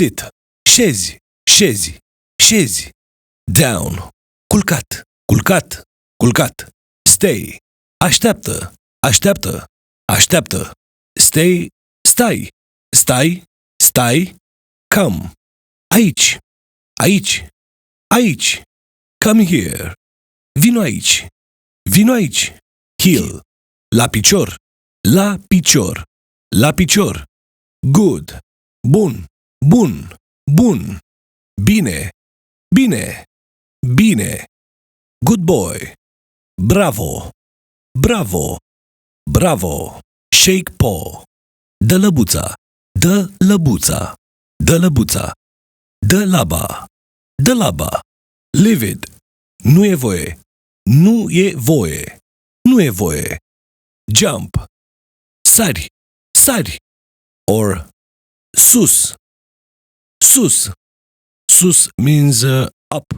Sit. Șezi, șezi, șezi. Down. Culcat, culcat, culcat. Stay. Așteaptă, așteaptă, așteaptă. Stay, stai, stai, stai. Come. Aici, aici, aici. Come here. Vino aici, vino aici. Heel. La picior, la picior, la picior. Good. Bun, bun, bun. Bine, bine, bine. Good boy. Bravo, bravo, bravo. Shake paw. Dă lăbuța, dă lăbuța, dă lăbuța. Dă laba, dă laba. Leave it. Nu e voie, nu e voie, nu e voie. Jump. Sari, sari. Or sus, sus. Sus means up.